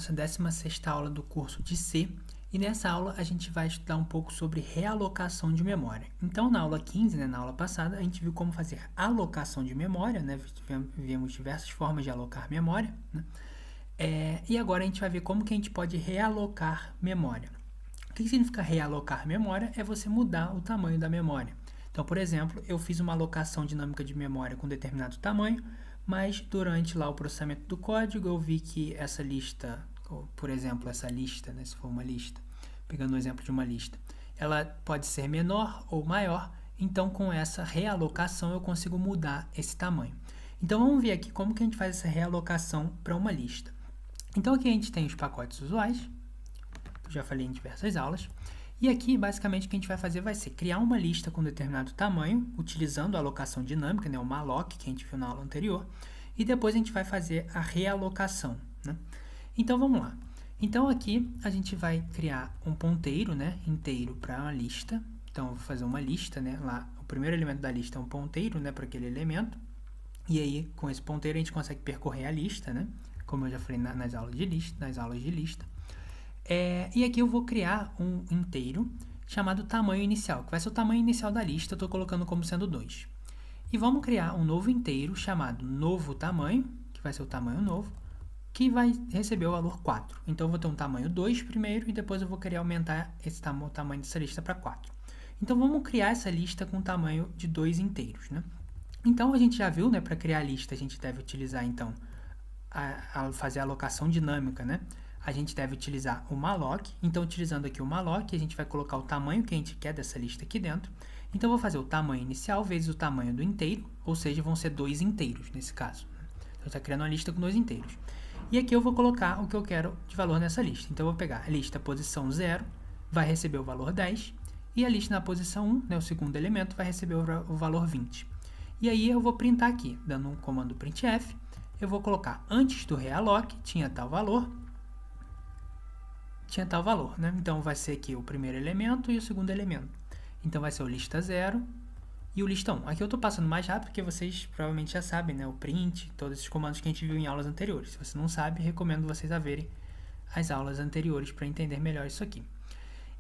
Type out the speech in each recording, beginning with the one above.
nossa 16ª aula do curso de C, e nessa aula a gente vai estudar um pouco sobre realocação de memória. Então, na aula 15, na aula passada, a gente viu como fazer alocação de memória, vimos diversas formas de alocar memória, e agora a gente vai ver como que a gente pode realocar memória. O que significa realocar memória? É você mudar o tamanho da memória. Então, por exemplo, eu fiz uma alocação dinâmica de memória com determinado tamanho, mas durante lá o processamento do código eu vi que essa lista, ou, por exemplo, essa lista, se for uma lista, pegando o exemplo de uma lista, ela pode ser menor ou maior, então com essa realocação eu consigo mudar esse tamanho. Então vamos ver aqui como que a gente faz essa realocação para uma lista. Então aqui a gente tem os pacotes usuais, eu já falei em diversas aulas, e aqui basicamente o que a gente vai fazer vai ser criar uma lista com determinado tamanho, utilizando a alocação dinâmica, o malloc que a gente viu na aula anterior, e depois a gente vai fazer a realocação. Então vamos lá. Então aqui a gente vai criar um ponteiro inteiro para uma lista. Então eu vou fazer uma lista, lá o primeiro elemento da lista é um ponteiro para aquele elemento, e aí com esse ponteiro a gente consegue percorrer a lista, como eu já falei nas aulas de lista. E aqui eu vou criar um inteiro chamado tamanho inicial, que vai ser o tamanho inicial da lista, eu estou colocando como sendo 2. E vamos criar um novo inteiro chamado novo tamanho, que vai ser o tamanho novo, que vai receber o valor 4. Então eu vou ter um tamanho 2 primeiro e depois eu vou querer aumentar o tamanho dessa lista para 4. Então vamos criar essa lista com tamanho de 2 inteiros. Então a gente já viu, para criar a lista a gente deve utilizar então fazer a alocação dinâmica, a gente deve utilizar o malloc. Então, utilizando aqui o malloc, a gente vai colocar o tamanho que a gente quer dessa lista aqui dentro. Então, eu vou fazer o tamanho inicial vezes o tamanho do inteiro, ou seja, vão ser 2 inteiros nesse caso. Então, está criando uma lista com 2 inteiros. E aqui eu vou colocar o que eu quero de valor nessa lista. Então, eu vou pegar a lista posição 0, vai receber o valor 10, e a lista na posição 1, o segundo elemento, vai receber o valor 20. E aí, eu vou printar aqui, dando um comando printf, eu vou colocar antes do realoc, tinha tal valor, Então, vai ser aqui o primeiro elemento e o segundo elemento. Então, vai ser o lista 0 e o lista 1. Aqui eu estou passando mais rápido, porque vocês provavelmente já sabem, o print, todos esses comandos que a gente viu em aulas anteriores. Se você não sabe, recomendo vocês a verem as aulas anteriores para entender melhor isso aqui.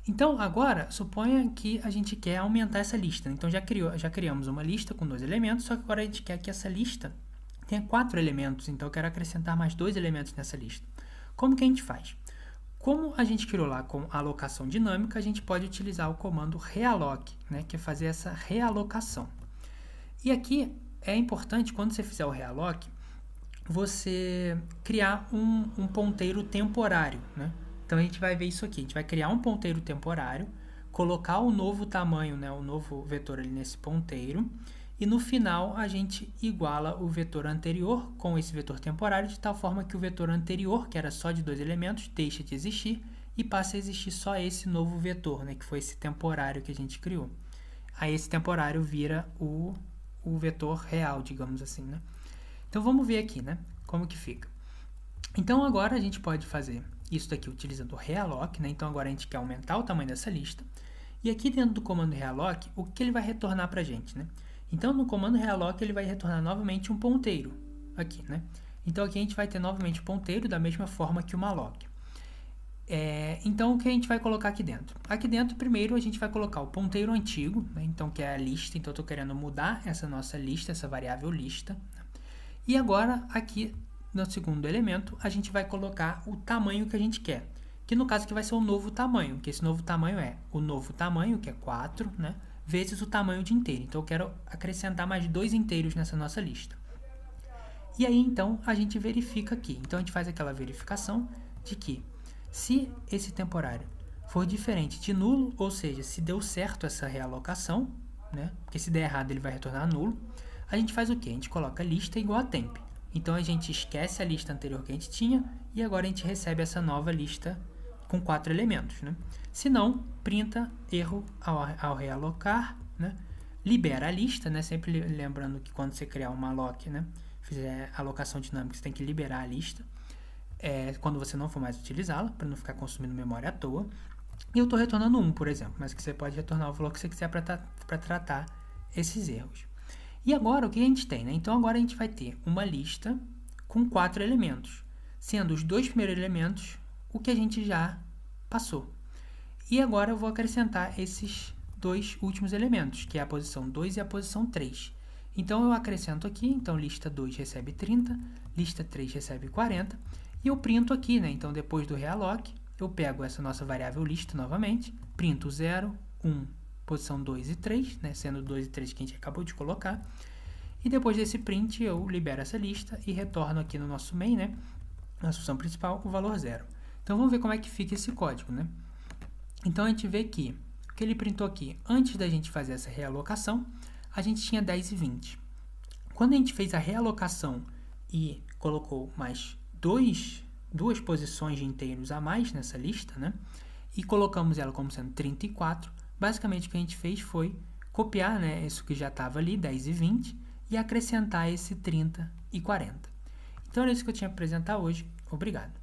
Então, agora, suponha que a gente quer aumentar essa lista. Então, já criamos uma lista com 2 elementos, só que agora a gente quer que essa lista tenha 4 elementos. Então, eu quero acrescentar mais 2 elementos nessa lista. Como que a gente faz? Como a gente criou lá com a alocação dinâmica, a gente pode utilizar o comando realoc, que é fazer essa realocação. E aqui é importante, quando você fizer o realoc, você criar um ponteiro temporário. Então, a gente vai ver isso aqui. A gente vai criar um ponteiro temporário, colocar o novo tamanho, o novo vetor ali nesse ponteiro, e no final a gente iguala o vetor anterior com esse vetor temporário, de tal forma que o vetor anterior, que era só de 2 elementos, deixa de existir e passa a existir só esse novo vetor, que foi esse temporário que a gente criou. Aí esse temporário vira o vetor real, digamos assim. Então vamos ver aqui como que fica. Então agora a gente pode fazer isso daqui utilizando o realoc, então agora a gente quer aumentar o tamanho dessa lista. E aqui dentro do comando realoc, o que ele vai retornar para a gente? Então, no comando realoc, ele vai retornar novamente um ponteiro aqui, Então, aqui a gente vai ter novamente o ponteiro da mesma forma que o malloc. Então, o que a gente vai colocar aqui dentro? Aqui dentro, primeiro, a gente vai colocar o ponteiro antigo, então, que é a lista. Então, eu estou querendo mudar essa nossa lista, essa variável lista. E agora, aqui no segundo elemento, a gente vai colocar o tamanho que a gente quer. Que no caso aqui vai ser o novo tamanho, que esse novo tamanho é o novo tamanho, que é 4, vezes o tamanho de inteiro. Então, eu quero acrescentar mais 2 inteiros nessa nossa lista. E aí, então, a gente verifica aqui. Então, a gente faz aquela verificação de que se esse temporário for diferente de nulo, ou seja, se deu certo essa realocação, porque se der errado ele vai retornar nulo, a gente faz o quê? A gente coloca lista igual a temp. Então, a gente esquece a lista anterior que a gente tinha e agora a gente recebe essa nova lista com 4 elementos. Se não, printa erro ao realocar, libera a lista, sempre lembrando que quando você criar um malloc, fizer alocação dinâmica, você tem que liberar a lista, quando você não for mais utilizá-la, para não ficar consumindo memória à toa. E eu estou retornando 1, por exemplo, mas que você pode retornar o valor que você quiser para tratar esses erros. E agora, o que a gente tem? Então, agora a gente vai ter uma lista com 4 elementos. sendo os dois primeiros elementos o que a gente já passou. E agora eu vou acrescentar esses dois últimos elementos, que é a posição 2 e a posição 3. Então, eu acrescento aqui, então, lista 2 recebe 30, lista 3 recebe 40, e eu printo aqui, né? Então, depois do realloc, eu pego essa nossa variável lista novamente, printo 0, 1, posição 2 e 3, né? Sendo 2 e 3 que a gente acabou de colocar. E depois desse print, eu libero essa lista e retorno aqui no nosso main, né? Na função principal, o valor 0. Então, vamos ver como é que fica esse código, né? Então, a gente vê que o que ele printou aqui, antes da gente fazer essa realocação, a gente tinha 10 e 20. Quando a gente fez a realocação e colocou mais duas posições de inteiros a mais nessa lista, né? E colocamos ela como sendo 34, basicamente o que a gente fez foi copiar, né, isso que já estava ali, 10 e 20, e acrescentar esse 30 e 40. Então, era isso que eu tinha para apresentar hoje. Obrigado.